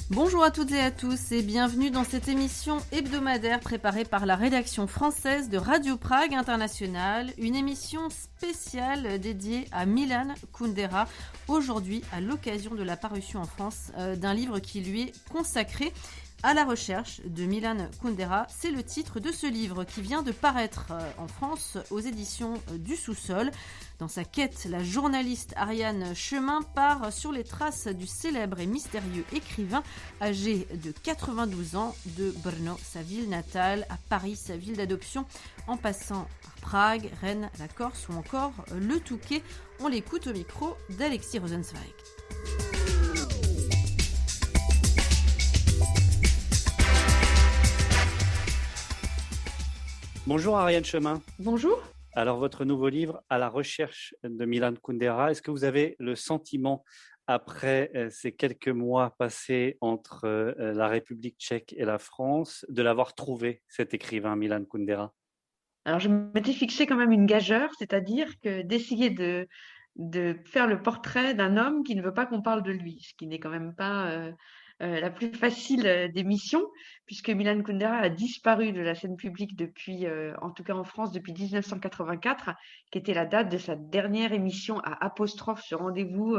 Bonjour à toutes et à tous et bienvenue dans cette émission hebdomadaire préparée par la rédaction française de Radio Prague International, une émission spéciale dédiée à Milan Kundera, aujourd'hui à l'occasion de la parution en France d'un livre qui lui est consacré. À la recherche de Milan Kundera, c'est le titre de ce livre qui vient de paraître en France aux éditions du Sous-sol. Dans sa quête, la journaliste Ariane Chemin part sur les traces du célèbre et mystérieux écrivain âgé de 92 ans, de Brno, sa ville natale, à Paris, sa ville d'adoption, en passant par Prague, Rennes, la Corse ou encore le Touquet. On l'écoute au micro d'Alexis Rosenzweig. Bonjour Ariane Chemin. Bonjour. Alors votre nouveau livre, À la recherche de Milan Kundera, est-ce que vous avez le sentiment, après ces quelques mois passés entre la République tchèque et la France, de l'avoir trouvé, cet écrivain Milan Kundera? Alors je m'étais fixé quand même une gageure, c'est-à-dire que d'essayer de faire le portrait d'un homme qui ne veut pas qu'on parle de lui, ce qui n'est quand même pas la plus facile des missions, puisque Milan Kundera a disparu de la scène publique depuis, en tout cas en France, depuis 1984, qui était la date de sa dernière émission à apostrophe, ce rendez-vous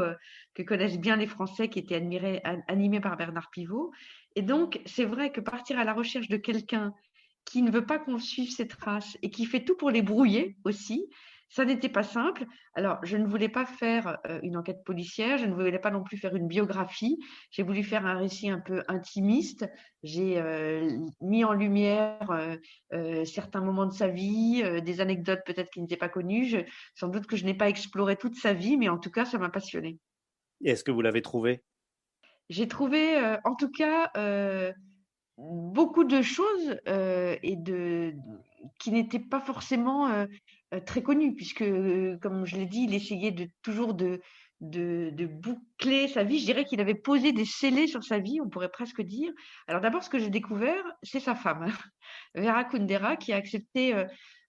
que connaissent bien les Français, qui était animé par Bernard Pivot. Et donc, c'est vrai que partir à la recherche de quelqu'un qui ne veut pas qu'on suive ses traces et qui fait tout pour les brouiller aussi, ça n'était pas simple. Alors, je ne voulais pas faire une enquête policière, je ne voulais pas non plus faire une biographie. J'ai voulu faire un récit un peu intimiste. J'ai mis en lumière certains moments de sa vie, des anecdotes peut-être qui n'étaient pas connues. Sans doute que je n'ai pas exploré toute sa vie, mais en tout cas, ça m'a passionnée. Et est-ce que vous l'avez trouvé? J'ai trouvé, en tout cas, beaucoup de choses qui n'étaient pas forcément très connues, puisque, comme je l'ai dit, il essayait toujours de boucler sa vie. Je dirais qu'il avait posé des scellés sur sa vie, on pourrait presque dire. Alors d'abord, ce que j'ai découvert, c'est sa femme, Vera Kundera, qui a accepté,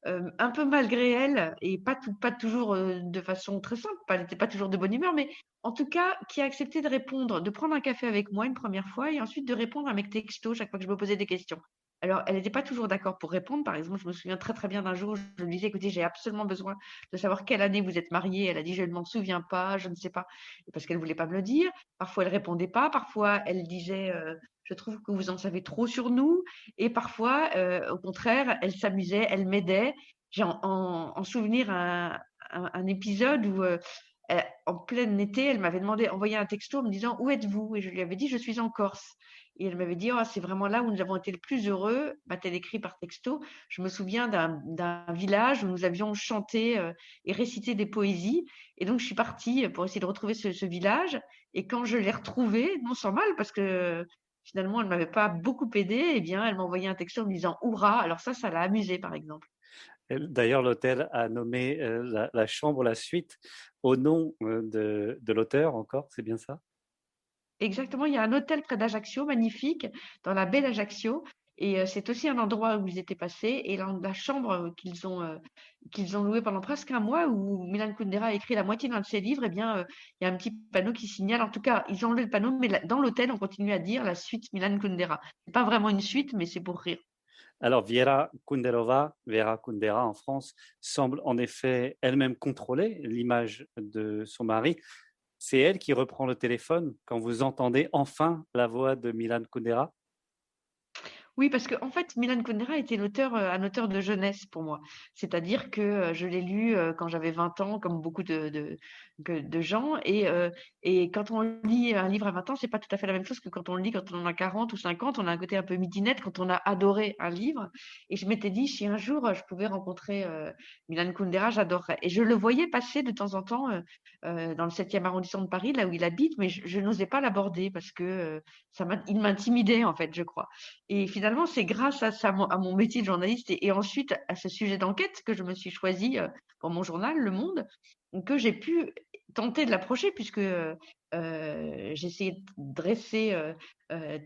un peu malgré elle, et pas toujours de façon très simple, elle n'était pas toujours de bonne humeur, mais en tout cas, qui a accepté de répondre, de prendre un café avec moi une première fois et ensuite de répondre à mes textos chaque fois que je me posais des questions. Alors, elle n'était pas toujours d'accord pour répondre. Par exemple, je me souviens très très bien d'un jour, je lui disais, écoutez, j'ai absolument besoin de savoir quelle année vous êtes mariés. Elle a dit, je ne m'en souviens pas, je ne sais pas, parce qu'elle voulait pas me le dire. Parfois, elle répondait pas. Parfois, elle disait, je trouve que vous en savez trop sur nous. Et parfois, au contraire, elle s'amusait, elle m'aidait. J'ai en souvenir un épisode où en plein été, elle m'avait envoyé un texto en me disant où êtes-vous? Et je lui avais dit je suis en Corse. Et elle m'avait dit oh, c'est vraiment là où nous avons été le plus heureux, m'a-t-elle écrit par texto. Je me souviens d'un village où nous avions chanté et récité des poésies. Et donc je suis partie pour essayer de retrouver ce village. Et quand je l'ai retrouvé, non sans mal, parce que finalement elle ne m'avait pas beaucoup aidée, eh bien elle m'a envoyé un texto en me disant hurrah. Alors ça l'a amusée par exemple. D'ailleurs, l'hôtel a nommé la chambre, la suite, au nom de l'auteur encore, c'est bien ça? Exactement, il y a un hôtel près d'Ajaccio, magnifique, dans la baie d'Ajaccio. Et c'est aussi un endroit où ils étaient passés. Et la chambre qu'ils ont louée pendant presque un mois, où Milan Kundera a écrit la moitié d'un de ses livres, eh bien, il y a un petit panneau qui signale. En tout cas, ils ont enlevé le panneau, mais dans l'hôtel, on continue à dire la suite Milan Kundera. C'est pas vraiment une suite, mais c'est pour rire. Alors, Vera Kundera en France, semble en effet elle-même contrôler l'image de son mari. C'est elle qui reprend le téléphone quand vous entendez enfin la voix de Milan Kundera? Oui, parce qu'en fait, Milan Kundera était un auteur de jeunesse pour moi. C'est-à-dire que je l'ai lu quand j'avais 20 ans, comme beaucoup de gens. Et quand on lit un livre à 20 ans, c'est pas tout à fait la même chose que quand on le lit quand on en a 40 ou 50. On a un côté un peu midinette quand on a adoré un livre. Et je m'étais dit, si un jour je pouvais rencontrer Milan Kundera, j'adorerais. Et je le voyais passer de temps en temps dans le 7e arrondissement de Paris, là où il habite, mais je n'osais pas l'aborder parce que il m'intimidait, en fait, je crois. Et finalement, c'est grâce à ça, à mon métier de journaliste et ensuite à ce sujet d'enquête que je me suis choisie pour mon journal, Le Monde, que j'ai pu tenter de l'approcher puisque j'ai essayé de dresser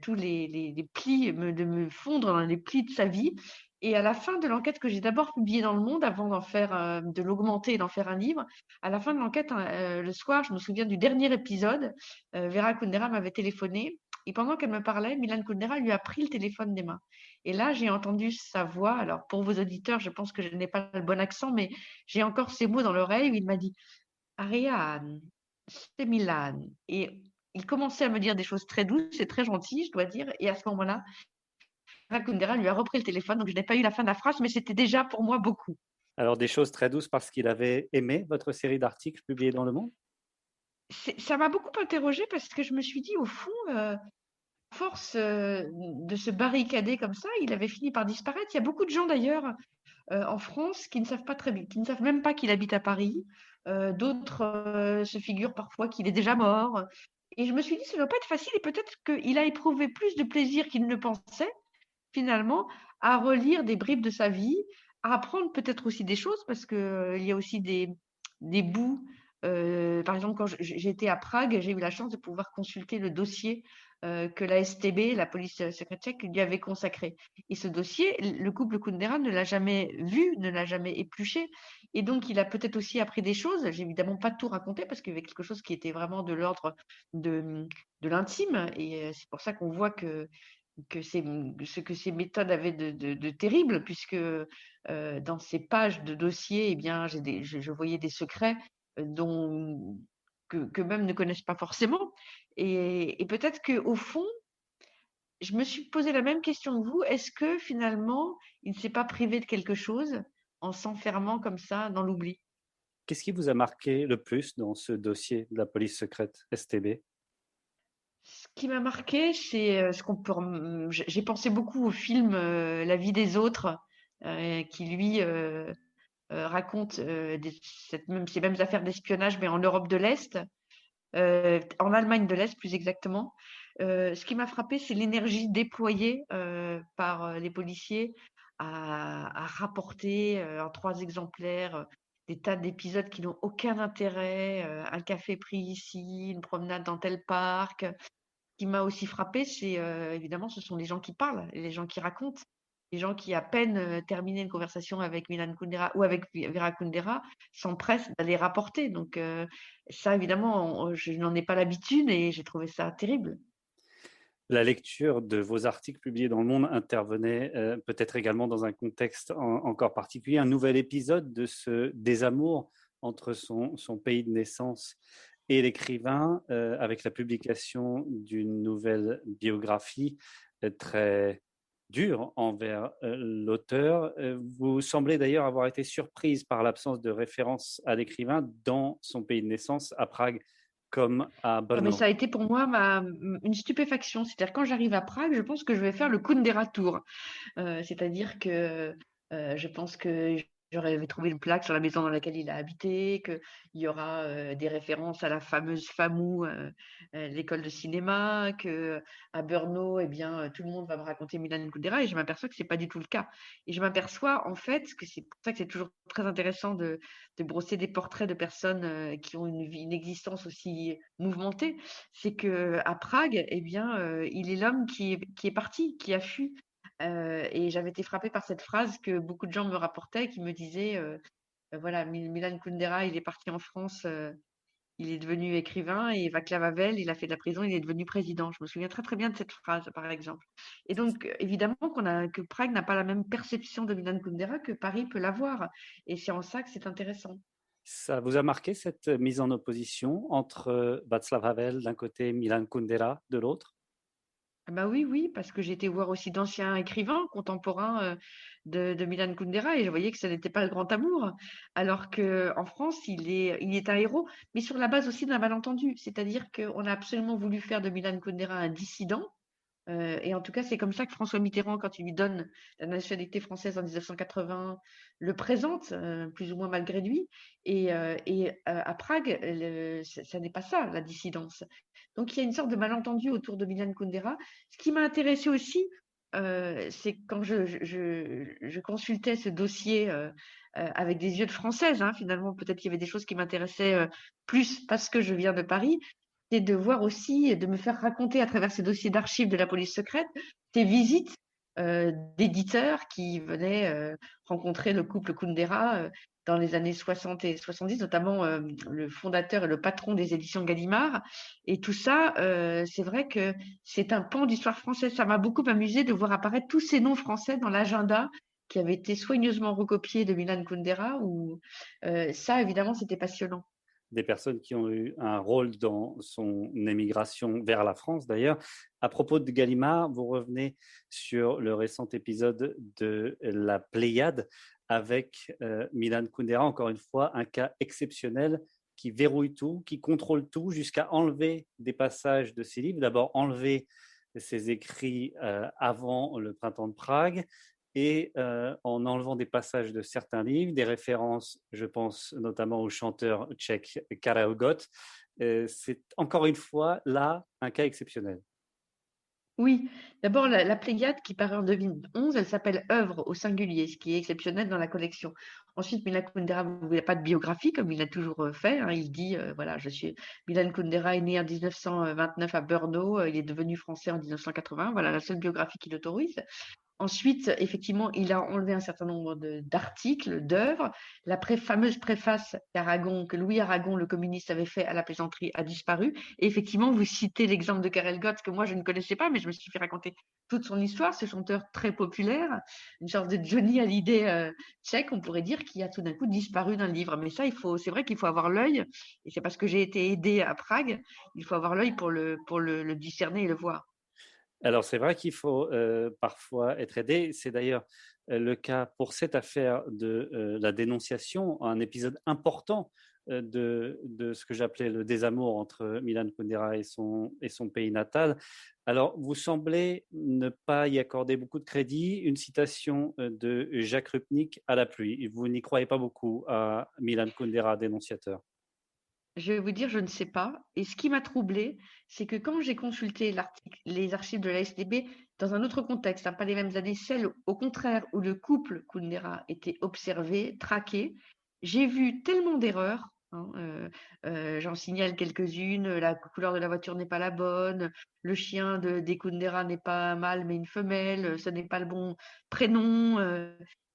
tous les plis, de me fondre dans les plis de sa vie. Et à la fin de l'enquête que j'ai d'abord publiée dans Le Monde, avant de l'augmenter et d'en faire un livre, à la fin de l'enquête, le soir, je me souviens du dernier épisode, Vera Kundera m'avait téléphoné Et pendant qu'elle me parlait, Milan Kundera lui a pris le téléphone des mains. Et là, j'ai entendu sa voix. Alors, pour vos auditeurs, je pense que je n'ai pas le bon accent, mais j'ai encore ces mots dans l'oreille où il m'a dit Ariane, c'est Milan. Et il commençait à me dire des choses très douces et très gentilles, je dois dire. Et à ce moment-là, Milan Kundera lui a repris le téléphone. Donc, je n'ai pas eu la fin de la phrase, mais c'était déjà pour moi beaucoup. Alors, des choses très douces parce qu'il avait aimé votre série d'articles publiés dans Le Monde? Ça m'a beaucoup interrogée parce que je me suis dit, au fond, force de se barricader comme ça, il avait fini par disparaître. Il y a beaucoup de gens d'ailleurs en France qui ne savent pas très bien, qui ne savent même pas qu'il habite à Paris. D'autres se figurent parfois qu'il est déjà mort. Et je me suis dit, ça ne doit pas être facile et peut-être qu'il a éprouvé plus de plaisir qu'il ne le pensait finalement à relire des bribes de sa vie, à apprendre peut-être aussi des choses parce qu'il y a aussi des bouts. Par exemple, quand j'étais à Prague, j'ai eu la chance de pouvoir consulter le dossier que la STB, la police secrète tchèque, lui avait consacré. Et ce dossier, le couple Kundera ne l'a jamais vu, ne l'a jamais épluché. Et donc, il a peut-être aussi appris des choses. J'ai évidemment pas tout raconté parce qu'il y avait quelque chose qui était vraiment de l'ordre de l'intime. Et c'est pour ça qu'on voit ce que ces méthodes avaient de terrible, puisque dans ces pages de dossier, eh bien, je voyais des secrets dont qu'eux-mêmes ne connaissent pas forcément. Et peut-être qu'au fond, je me suis posé la même question que vous. Est-ce que finalement, il ne s'est pas privé de quelque chose en s'enfermant comme ça dans l'oubli? Qu'est-ce qui vous a marqué le plus dans ce dossier de la police secrète STB? Ce qui m'a marqué, c'est ce qu'on peut. J'ai pensé beaucoup au film La vie des autres, qui lui raconte ces mêmes affaires d'espionnage, mais en Europe de l'Est, en Allemagne de l'Est plus exactement. Ce qui m'a frappé, c'est l'énergie déployée par les policiers à rapporter en 3 exemplaires des tas d'épisodes qui n'ont aucun intérêt, un café pris ici, une promenade dans tel parc. Ce qui m'a aussi frappé, c'est évidemment, ce sont les gens qui parlent, les gens qui racontent, les gens qui, à peine terminé une conversation avec Milan Kundera ou avec Vera Kundera, s'empressent d'aller rapporter. Donc, ça, évidemment, je n'en ai pas l'habitude et j'ai trouvé ça terrible. La lecture de vos articles publiés dans Le Monde intervenait peut-être également dans un contexte encore particulier, un nouvel épisode de ce désamour entre son pays de naissance et l'écrivain, avec la publication d'une nouvelle biographie très dure envers l'auteur. Vous semblez d'ailleurs avoir été surprise par l'absence de référence à l'écrivain dans son pays de naissance, à Prague comme à Ah, mais Brno. ça a été pour moi une stupéfaction. C'est-à-dire, quand j'arrive à Prague, je pense que je vais faire le Kundera Tour. C'est-à-dire que je pense que j'aurais trouvé une plaque sur la maison dans laquelle il a habité, qu'il y aura des références à la fameuse FAMU, l'école de cinéma, qu'à Brno, eh bien, tout le monde va me raconter Milan Kundera, et je m'aperçois que ce n'est pas du tout le cas. Et je m'aperçois en fait que c'est pour ça que c'est toujours très intéressant de brosser des portraits de personnes qui ont une existence aussi mouvementée. C'est qu'à Prague, eh bien, il est l'homme qui est parti, qui a fui. Et j'avais été frappée par cette phrase que beaucoup de gens me rapportaient, qui me disaient voilà, Milan Kundera, il est parti en France, il est devenu écrivain, et Václav Havel, il a fait de la prison, il est devenu président. Je me souviens très très bien de cette phrase, par exemple. Et donc, évidemment, que Prague n'a pas la même perception de Milan Kundera que Paris peut l'avoir. Et c'est en ça que c'est intéressant. Ça vous a marqué cette mise en opposition entre Václav Havel d'un côté, Milan Kundera de l'autre? Ah bah oui, oui, parce que j'ai été voir aussi d'anciens écrivains contemporains de Milan Kundera, et je voyais que ça n'était pas le grand amour, alors qu'en France, il est un héros, mais sur la base aussi d'un malentendu. C'est-à-dire qu'on a absolument voulu faire de Milan Kundera un dissident. Et en tout cas, c'est comme ça que François Mitterrand, quand il lui donne la nationalité française en 1980, le présente, plus ou moins malgré lui. Et à Prague, ça n'est pas ça, la dissidence. Donc, il y a une sorte de malentendu autour de Milan Kundera. Ce qui m'a intéressé aussi, c'est quand je consultais ce dossier avec des yeux de Française, hein, finalement, peut-être qu'il y avait des choses qui m'intéressaient plus parce que je viens de Paris, c'est de voir aussi, de me faire raconter à travers ces dossiers d'archives de la police secrète, ces visites d'éditeurs qui venaient rencontrer le couple Kundera dans les années 60 et 70, notamment le fondateur et le patron des éditions Gallimard. Et tout ça, c'est vrai que c'est un pan d'histoire française. Ça m'a beaucoup amusé de voir apparaître tous ces noms français dans l'agenda qui avait été soigneusement recopié de Milan Kundera. Ça, évidemment, c'était passionnant. Des personnes qui ont eu un rôle dans son émigration vers la France d'ailleurs. À propos de Gallimard, vous revenez sur le récent épisode de la Pléiade avec Milan Kundera, encore une fois, un cas exceptionnel qui verrouille tout, qui contrôle tout, jusqu'à enlever des passages de ses livres. D'abord, enlever ses écrits avant le printemps de Prague, et en enlevant des passages de certains livres, des références, je pense notamment au chanteur tchèque Karel Gott. C'est encore une fois là un cas exceptionnel. Oui, d'abord la Pléiade qui paraît en 2011, elle s'appelle Œuvre au singulier, ce qui est exceptionnel dans la collection. Ensuite, Milan Kundera, il n'a pas de biographie comme il a toujours fait. Il dit, voilà, Milan Kundera est né en 1929 à Brno, il est devenu français en 1980. Voilà la seule biographie qui l'autorise. Ensuite, effectivement, il a enlevé un certain nombre d'articles, d'œuvres. La fameuse préface que Louis Aragon, le communiste, avait fait à la plaisanterie, a disparu. Et effectivement, vous citez l'exemple de Karel Gott, que moi je ne connaissais pas, mais je me suis fait raconter toute son histoire. Ce chanteur très populaire, une sorte de Johnny Hallyday tchèque, on pourrait dire, qui a tout d'un coup disparu d'un livre. Mais ça, c'est vrai qu'il faut avoir l'œil, et c'est parce que j'ai été aidée à Prague, il faut avoir l'œil pour le discerner et le voir. Alors, c'est vrai qu'il faut parfois être aidé. C'est d'ailleurs le cas pour cette affaire de la dénonciation, un épisode important de ce que j'appelais le désamour entre Milan Kundera et son pays natal. Alors, vous semblez ne pas y accorder beaucoup de crédit. Une citation de Jacques Rupnik à la pluie. Vous n'y croyez pas beaucoup à Milan Kundera, dénonciateur. Je vais vous dire, je ne sais pas. Et ce qui m'a troublée, c'est que quand j'ai consulté les archives de la SDB dans un autre contexte, pas les mêmes années, celles au contraire où le couple Kundera était observé, traqué, j'ai vu tellement d'erreurs. J'en signale quelques-unes. La couleur de la voiture n'est pas la bonne. Le chien des Kundera n'est pas un mâle mais une femelle. Ce n'est pas le bon prénom.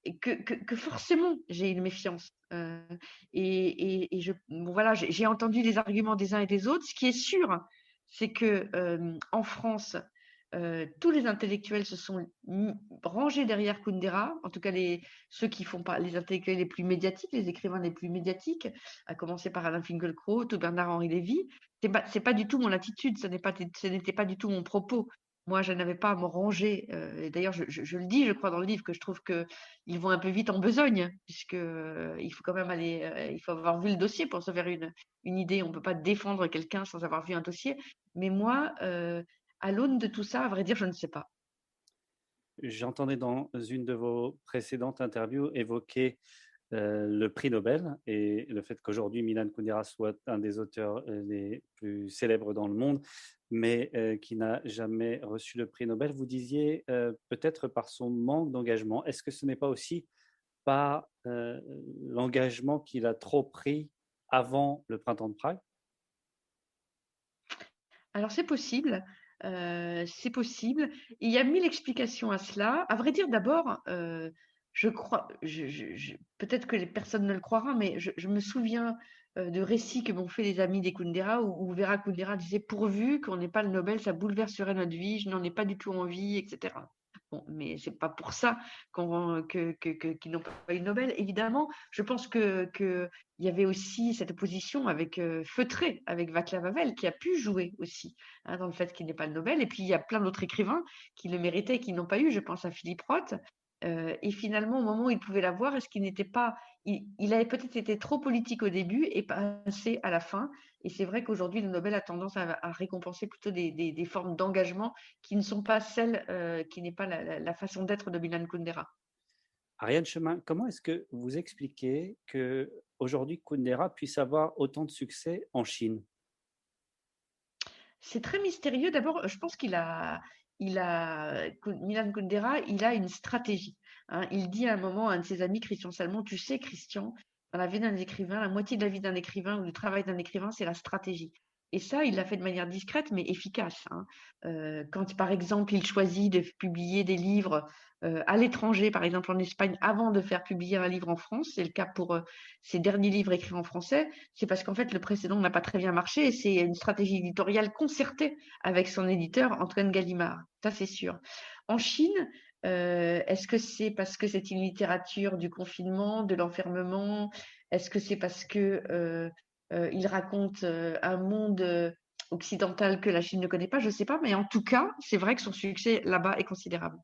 Et que forcément, j'ai une méfiance. Bon, voilà, j'ai entendu les arguments des uns et des autres. Ce qui est sûr, c'est que en France, tous les intellectuels se sont rangés derrière Kundera, en tout cas ceux qui font pas les intellectuels les plus médiatiques, les écrivains les plus médiatiques, à commencer par Alain Finkielkraut ou Bernard-Henri Lévy. C'est pas du tout mon attitude, ce n'était pas du tout mon propos. Moi, je n'avais pas à me ranger. Et d'ailleurs, je le dis, je crois dans le livre, que je trouve qu'ils vont un peu vite en besogne, puisque il faut quand même il faut avoir vu le dossier pour se faire une idée. On ne peut pas défendre quelqu'un sans avoir vu un dossier. Mais moi, à l'aune de tout ça, à vrai dire, je ne sais pas. J'entendais dans une de vos précédentes interviews évoquer le prix Nobel et le fait qu'aujourd'hui Milan Kundera soit un des auteurs les plus célèbres dans le monde, mais qui n'a jamais reçu le prix Nobel. Vous disiez peut-être par son manque d'engagement. Est-ce que ce n'est pas aussi par l'engagement qu'il a trop pris avant le printemps de Prague? Alors c'est possible. C'est possible. Il y a 1000 explications à cela. À vrai dire, d'abord, je crois, peut-être que les personnes ne le croiront, mais je me souviens de récits que m'ont fait les amis des Kundera, où Vera Kundera disait: pourvu qu'on n'ait pas le Nobel, ça bouleverserait notre vie, je n'en ai pas du tout envie, etc. Bon, mais c'est pas pour ça qu'ils n'ont pas eu le Nobel. Évidemment, je pense que il y avait aussi cette opposition avec feutrée avec Václav Havel, qui a pu jouer aussi dans le fait qu'il n'ait pas le Nobel. Et puis il y a plein d'autres écrivains qui le méritaient et qui n'ont pas eu. Je pense à Philippe Roth. Et finalement, au moment où il pouvait l'avoir, est-ce qu'il n'était pas, il avait peut-être été trop politique au début et pas assez à la fin. Et c'est vrai qu'aujourd'hui, le Nobel a tendance à récompenser plutôt des formes d'engagement qui ne sont pas celles, qui n'est pas la façon d'être de Milan Kundera. Ariane Chemin, comment est-ce que vous expliquez qu'aujourd'hui Kundera puisse avoir autant de succès en Chine? C'est très mystérieux. D'abord, je pense Milan Kundera, il a une stratégie. Il dit à un moment à un de ses amis, Christian Salmon: tu sais, Christian, dans la vie d'un écrivain, la moitié de la vie d'un écrivain ou du travail d'un écrivain, c'est la stratégie. Et ça, il l'a fait de manière discrète, mais efficace, hein. Quand, par exemple, il choisit de publier des livres à l'étranger, par exemple en Espagne, avant de faire publier un livre en France, c'est le cas pour ses derniers livres écrits en français, c'est parce qu'en fait, le précédent n'a pas très bien marché et c'est une stratégie éditoriale concertée avec son éditeur, Antoine Gallimard. Ça, c'est sûr. En Chine, est-ce que c'est parce que c'est une littérature du confinement, de l'enfermement? Est-ce que c'est parce que il raconte un monde occidental que la Chine ne connaît pas? Je ne sais pas, mais en tout cas, c'est vrai que son succès là-bas est considérable.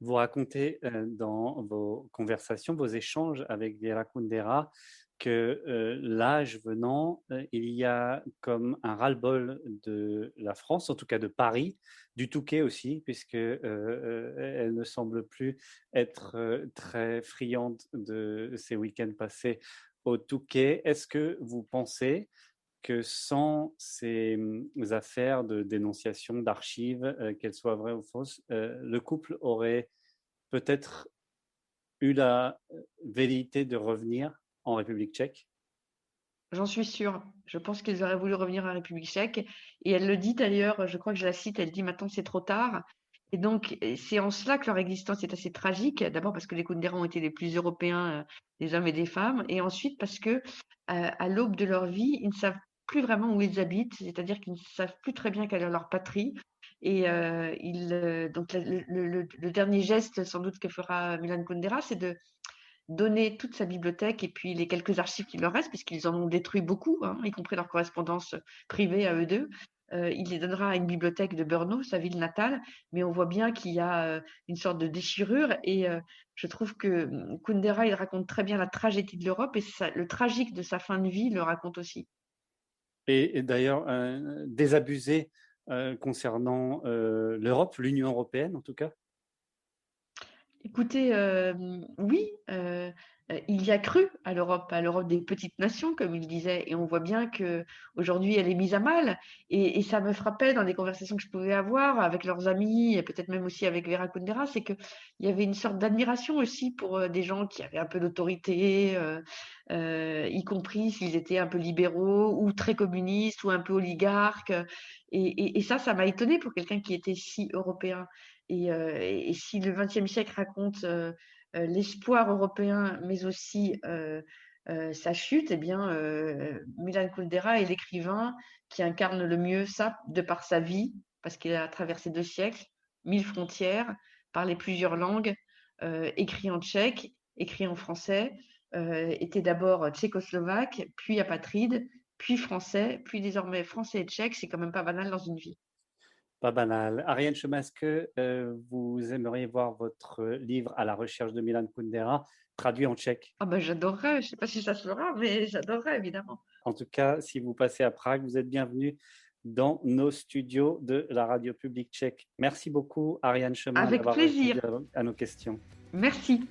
Vous racontez dans vos conversations, vos échanges avec Vera Kundera, que l'âge venant, il y a comme un ras-le-bol de la France, en tout cas de Paris, du Touquet aussi, puisque elle ne semble plus être très friande de ces week-ends passés au Touquet. Est-ce que vous pensez que sans ces affaires de dénonciation, d'archives, qu'elles soient vraies ou fausses, le couple aurait peut-être eu la velléité de revenir en République tchèque? J'en suis sûre. Je pense qu'ils auraient voulu revenir en République tchèque. Et elle le dit d'ailleurs, je crois que je la cite, elle dit maintenant c'est trop tard. Et donc, c'est en cela que leur existence est assez tragique. D'abord parce que les Kundera ont été les plus européens des hommes et des femmes. Et ensuite parce que à l'aube de leur vie, ils ne savent plus vraiment où ils habitent. C'est-à-dire qu'ils ne savent plus très bien quelle est leur patrie. Et donc le dernier geste sans doute que fera Milan Kundera, c'est de donner toute sa bibliothèque et puis les quelques archives qui leur restent, puisqu'ils en ont détruit beaucoup, hein, y compris leur correspondance privée à eux deux. Il les donnera à une bibliothèque de Brno, sa ville natale, mais on voit bien qu'il y a une sorte de déchirure et je trouve que Kundera, il raconte très bien la tragédie de l'Europe et le tragique de sa fin de vie le raconte aussi. Et d'ailleurs, désabusé concernant l'Europe, l'Union européenne en tout cas? Écoutez, oui, il y a cru à l'Europe des petites nations, comme il disait, et on voit bien qu'aujourd'hui elle est mise à mal. Et ça me frappait dans les conversations que je pouvais avoir avec leurs amis, et peut-être même aussi avec Vera Kundera, c'est qu'il y avait une sorte d'admiration aussi pour des gens qui avaient un peu d'autorité, y compris s'ils étaient un peu libéraux ou très communistes ou un peu oligarques. Et ça m'a étonnée pour quelqu'un qui était si européen. Et si le XXe siècle raconte l'espoir européen, mais aussi sa chute, eh bien, Milan Kundera est l'écrivain qui incarne le mieux ça, de par sa vie, parce qu'il a traversé 2 siècles, 1000 frontières, parlé plusieurs langues, écrit en tchèque, écrit en français, était d'abord tchécoslovaque, puis apatride, puis français, puis désormais français et tchèque. C'est quand même pas banal dans une vie. Pas banal. Ariane Chemin, est-ce que vous aimeriez voir votre livre À la recherche de Milan Kundera traduit en tchèque? Ah ben j'adorerais, je ne sais pas si ça se fera, mais j'adorerais évidemment. En tout cas, si vous passez à Prague, vous êtes bienvenue dans nos studios de la radio publique tchèque. Merci beaucoup, Ariane Chemin, Avec d'avoir plaisir. répondu à nos questions. Merci.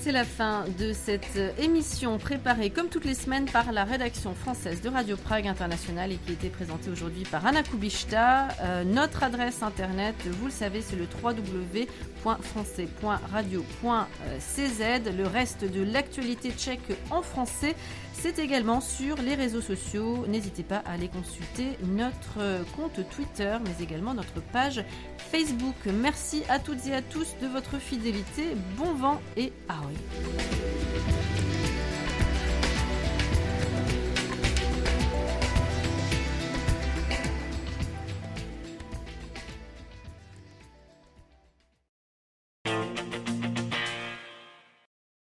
C'est la fin de cette émission préparée comme toutes les semaines par la rédaction française de Radio Prague International et qui a été présentée aujourd'hui par Anna Kubishta. Notre adresse internet, vous le savez, c'est le www.français.radio.cz. Le reste de l'actualité tchèque en français, c'est également sur les réseaux sociaux. N'hésitez pas à aller consulter notre compte Twitter, mais également notre page Facebook. Merci à toutes et à tous de votre fidélité. Bon vent et ahoj.